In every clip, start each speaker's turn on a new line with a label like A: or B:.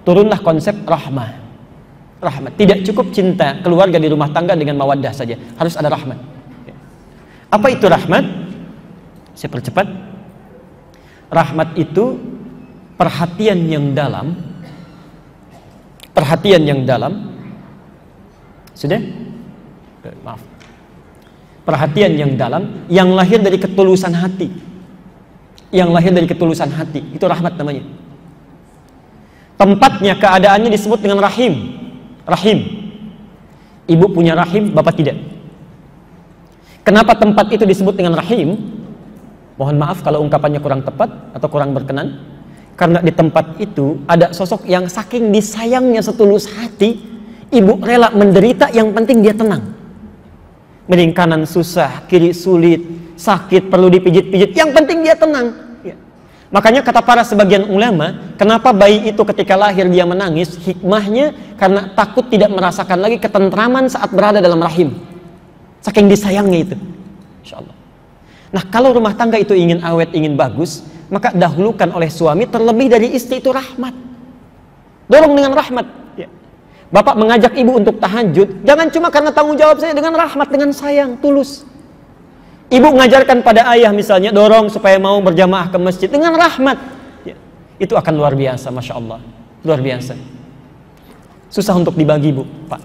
A: turunlah konsep rahmah. Rahmat. Tidak cukup cinta keluarga di rumah tangga dengan mawaddah saja, harus ada rahmat. Apa itu rahmat? Saya percepat. Rahmat itu perhatian yang dalam. Perhatian yang dalam. Sudah? Maaf. Perhatian yang dalam yang lahir dari ketulusan hati. Yang lahir dari ketulusan hati, itu rahmat namanya. Tempatnya, keadaannya disebut dengan rahim. Rahim. Ibu punya rahim, bapak tidak. Kenapa tempat itu disebut dengan rahim? Mohon maaf kalau ungkapannya kurang tepat atau kurang berkenan. Karena di tempat itu ada sosok yang saking disayangnya setulus hati, ibu rela menderita, yang penting dia tenang. Mending kanan susah, kiri sulit, sakit, perlu dipijit-pijit, yang penting dia tenang. Ya. Makanya kata para sebagian ulama, kenapa bayi itu ketika lahir dia menangis? Hikmahnya karena takut tidak merasakan lagi ketentraman saat berada dalam rahim. Saking disayangnya itu. Insya Allah. Nah, kalau rumah tangga itu ingin awet, ingin bagus, maka dahulukan oleh suami terlebih dari istri itu rahmat. Dorong dengan rahmat. Ya. Bapak mengajak ibu untuk tahajud, jangan cuma karena tanggung jawab saya, dengan rahmat, dengan sayang, tulus. Ibu mengajarkan pada ayah misalnya, dorong supaya mau berjamaah ke masjid dengan rahmat. Ya. Itu akan luar biasa, Masya Allah. Luar biasa. Susah untuk dibagi, Bu, Pak.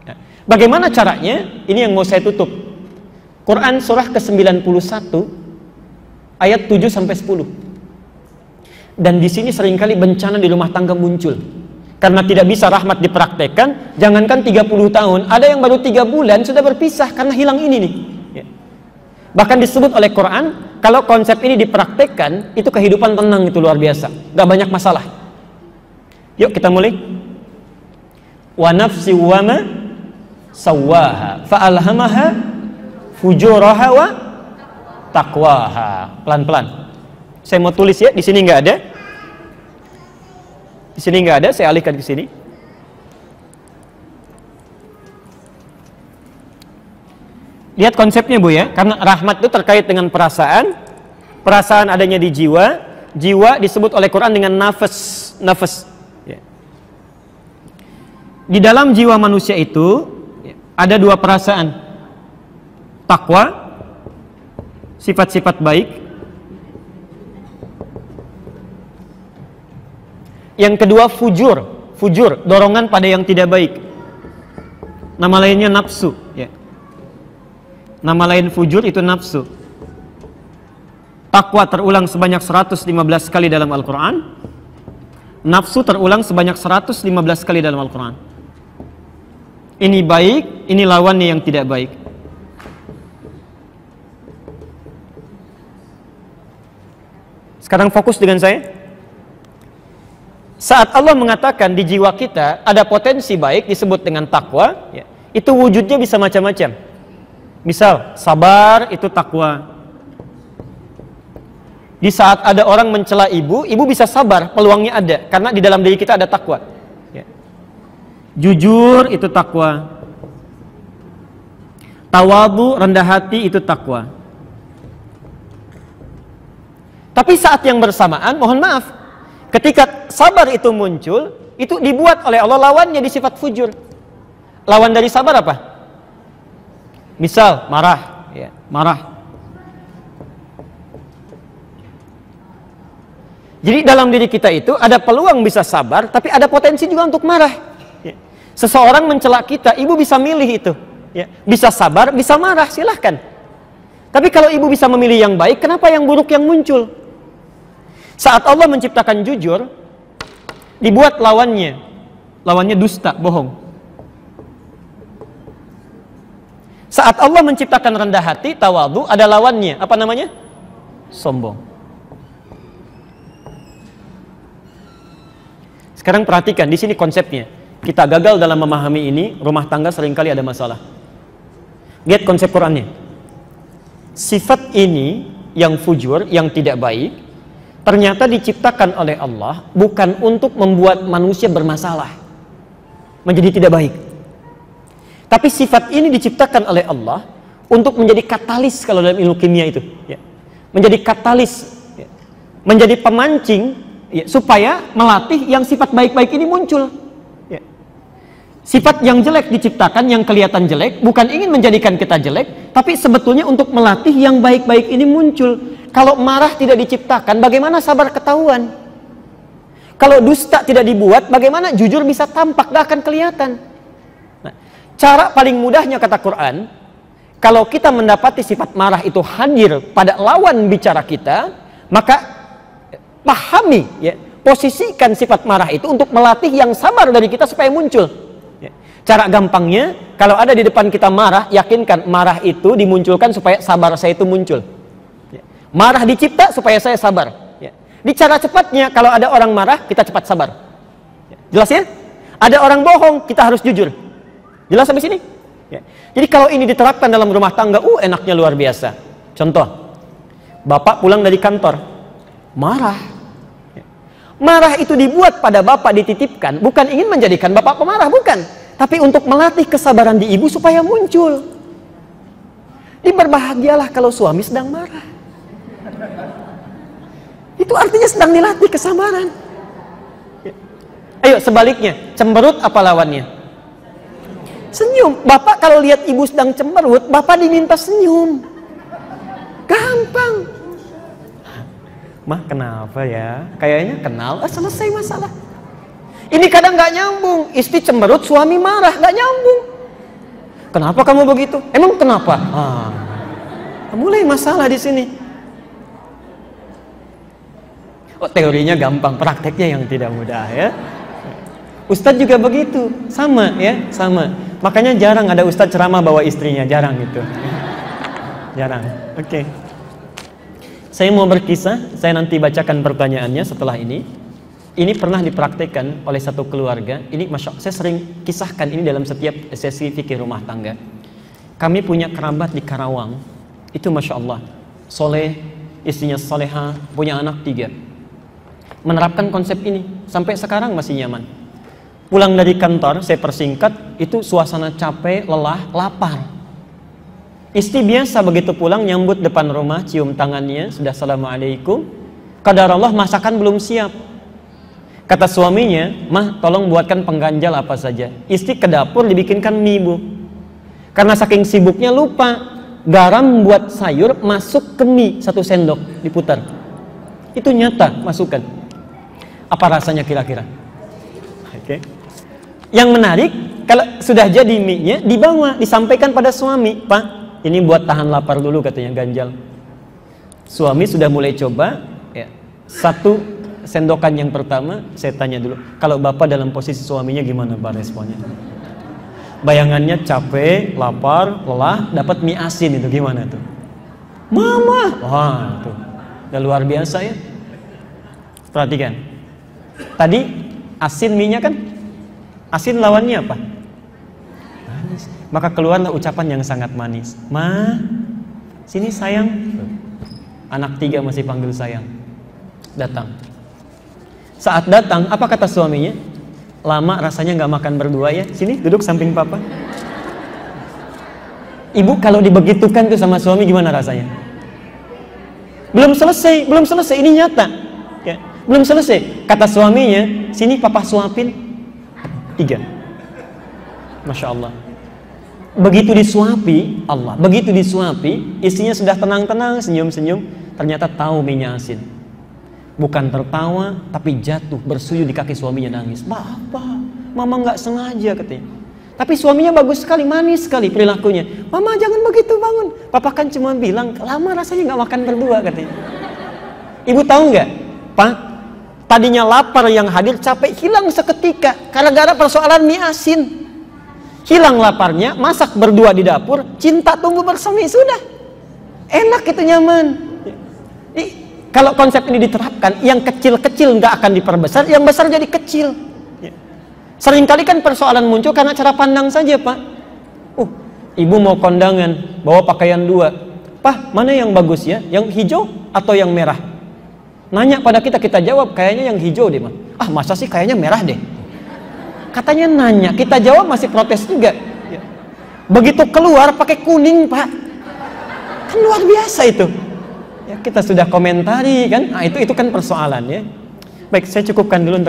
A: Ya. Bagaimana caranya? Ini yang mau saya tutup. Quran surah ke-91 ayat 7-10. Dan di sini seringkali bencana di rumah tangga muncul. Karena tidak bisa rahmat dipraktekkan, jangankan 30 tahun, ada yang baru 3 bulan sudah berpisah karena hilang ini nih. Ya. Bahkan disebut oleh Quran, kalau konsep ini dipraktekkan, itu kehidupan tenang, itu luar biasa, gak banyak masalah. Yuk kita mulai. Wa nafsi wa ma sawwaha fa'alhamaha fujuraha wa taqwaha. Pelan-pelan. Saya mau tulis ya, di sini nggak ada. Di sini nggak ada, saya alihkan ke sini. Lihat konsepnya, Bu, ya. Karena rahmat itu terkait dengan perasaan. Perasaan adanya di jiwa. Jiwa disebut oleh Quran dengan nafas. Nafas. Ya. Di dalam jiwa manusia itu ada 2 perasaan. Takwa, sifat-sifat baik. Yang kedua fujur, fujur, dorongan pada yang tidak baik. Nama lainnya nafsu. Ya. Nama lain fujur itu nafsu. Takwa terulang sebanyak 115 kali dalam Al-Quran. Nafsu terulang sebanyak 115 kali dalam Al-Quran. Ini baik, ini lawannya yang tidak baik. Sekarang fokus dengan saya. Saat Allah mengatakan di jiwa kita ada potensi baik disebut dengan takwa, ya, itu wujudnya bisa macam-macam. Misal, sabar itu takwa. Di saat ada orang mencela ibu, ibu bisa sabar, peluangnya ada, karena di dalam diri kita ada takwa. Ya. Jujur itu takwa. Tawadhu, rendah hati itu takwa. Tapi saat yang bersamaan, mohon maaf, ketika sabar itu muncul, itu dibuat oleh Allah lawannya di sifat fujur. Lawan dari sabar apa? Misal, marah. Ya, marah. Jadi dalam diri kita itu ada peluang bisa sabar, tapi ada potensi juga untuk marah. Ya. Seseorang mencela kita, ibu bisa milih itu. Ya. Bisa sabar, bisa marah, silahkan. Tapi kalau ibu bisa memilih yang baik, kenapa yang buruk yang muncul? Saat Allah menciptakan jujur, dibuat lawannya. Lawannya dusta, bohong. Saat Allah menciptakan rendah hati, tawadhu, ada lawannya. Apa namanya? Sombong. Sekarang perhatikan, di sini konsepnya. Kita gagal dalam memahami ini, rumah tangga seringkali ada masalah. Lihat konsep Qurannya. Sifat ini yang fujur, yang tidak baik, ternyata diciptakan oleh Allah bukan untuk membuat manusia bermasalah, menjadi tidak baik. Tapi sifat ini diciptakan oleh Allah untuk menjadi katalis, kalau dalam ilmu kimia itu, ya. Menjadi katalis, ya. Menjadi pemancing, ya, supaya melatih yang sifat baik-baik ini muncul. Ya. Sifat yang jelek diciptakan, yang kelihatan jelek, bukan ingin menjadikan kita jelek, tapi sebetulnya untuk melatih yang baik-baik ini muncul. Kalau marah tidak diciptakan, bagaimana sabar ketahuan? Kalau dusta tidak dibuat, bagaimana jujur bisa tampak, gak akan kelihatan. Nah, cara paling mudahnya kata Quran, kalau kita mendapati sifat marah itu hadir pada lawan bicara kita, maka pahami, ya, posisikan sifat marah itu untuk melatih yang sabar dari kita supaya muncul. Ya. Cara gampangnya, kalau ada di depan kita marah, yakinkan marah itu dimunculkan supaya sabar saya itu muncul. Ya. Marah dicipta supaya saya sabar. Ya. Di cara cepatnya, kalau ada orang marah, kita cepat sabar. Ya. Jelas ya? Ada orang bohong, kita harus jujur. Jelas sampai sini? Ya. Jadi kalau ini diterapkan dalam rumah tangga, enaknya luar biasa. Contoh, bapak pulang dari kantor, marah. Ya. Marah itu dibuat pada bapak, dititipkan, bukan ingin menjadikan bapak pemarah, bukan. Tapi untuk melatih kesabaran di ibu supaya muncul. Berbahagialah kalau suami sedang marah. Itu artinya sedang dilatih kesabaran. Ya. Ayo sebaliknya, cemberut apa lawannya? Senyum. Bapak kalau lihat ibu sedang cemberut, bapak diminta senyum. Gampang. Mah kenapa ya? Kayaknya kenal, selesai masalah. Ini kadang nggak nyambung. Istri cemberut, suami marah, nggak nyambung. Kenapa kamu begitu? Emang kenapa? Mulai masalah di sini. Oh, teorinya gampang, prakteknya yang tidak mudah ya. Ustadz juga begitu, sama ya, sama. Makanya jarang ada ustadz ceramah bawa istrinya, jarang gitu. Jarang. Oke. Saya mau berkisah, saya nanti bacakan pertanyaannya setelah ini. Ini pernah dipraktekkan oleh satu keluarga. Ini saya sering kisahkan ini dalam setiap sesi fikih rumah tangga. Kami punya kerabat di Karawang. Itu Masya Allah, soleh, istrinya soleha, punya anak 3. Menerapkan konsep ini sampai sekarang masih nyaman. Pulang dari kantor, saya persingkat, itu suasana capek, lelah, lapar. Istri biasa begitu pulang nyambut depan rumah, cium tangannya, sudah assalamualaikum. Qadarullah masakan belum siap. Kata suaminya, mah tolong buatkan pengganjal apa saja. Istri ke dapur dibikinkan mie, Bu. Karena saking sibuknya lupa, garam buat sayur masuk ke mie 1 sendok, diputar. Itu nyata, masukkan. Apa rasanya kira-kira? Oke. Yang menarik, kalau sudah jadi mie-nya, dibawa, disampaikan pada suami. Pak, ini buat tahan lapar dulu katanya, ganjal. Suami sudah mulai coba, ya. 1 sendokan yang pertama, saya tanya dulu, kalau bapak dalam posisi suaminya gimana Pak responnya? Bayangannya capek, lapar, lelah, dapat mie asin itu gimana tuh? Mama, wah tuh, udah luar biasa ya. Perhatikan, tadi asin mie-nya kan? Asin lawannya apa? Manis. Maka keluarlah ucapan yang sangat manis. Ma, sini sayang. Anak 3 masih panggil sayang. Datang. Saat datang, apa kata suaminya? Lama rasanya nggak makan berdua ya. Sini duduk samping papa. Ibu kalau dibegitukan tuh sama suami gimana rasanya? Belum selesai, belum selesai. Ini nyata. Ya. Belum selesai. Kata suaminya, sini papa suapin. 3. Masya Allah. Begitu disuapi, Allah, begitu disuapi, istrinya sudah tenang-tenang, senyum-senyum, ternyata tahu minyak asin. Bukan tertawa, tapi jatuh, bersujud di kaki suaminya, nangis. Bapak, mama nggak sengaja katanya. Tapi suaminya bagus sekali, manis sekali perilakunya. Mama jangan begitu bangun. Papa kan cuma bilang, lama rasanya nggak makan berdua katanya. Ibu tahu nggak, Pak? Tadinya lapar yang hadir, capek hilang seketika gara-gara persoalan mie asin. Hilang laparnya, masak berdua di dapur, cinta tumbuh bersama, sudah. Enak itu, nyaman. Kalau konsep ini diterapkan, yang kecil-kecil nggak akan diperbesar, yang besar jadi kecil. Seringkali kan persoalan muncul karena cara pandang saja, Pak. Ibu mau kondangan, bawa pakaian 2. Pak, mana yang bagus ya? Yang hijau atau yang merah? Nanya pada kita, kita jawab, kayaknya yang hijau deh, Ma. Masa sih kayaknya merah deh. Katanya nanya, kita jawab masih protes juga. Begitu keluar pakai kuning, Pak. Kan luar biasa itu. Ya, kita sudah komentari kan, itu kan persoalan ya. Baik, saya cukupkan dulu untuk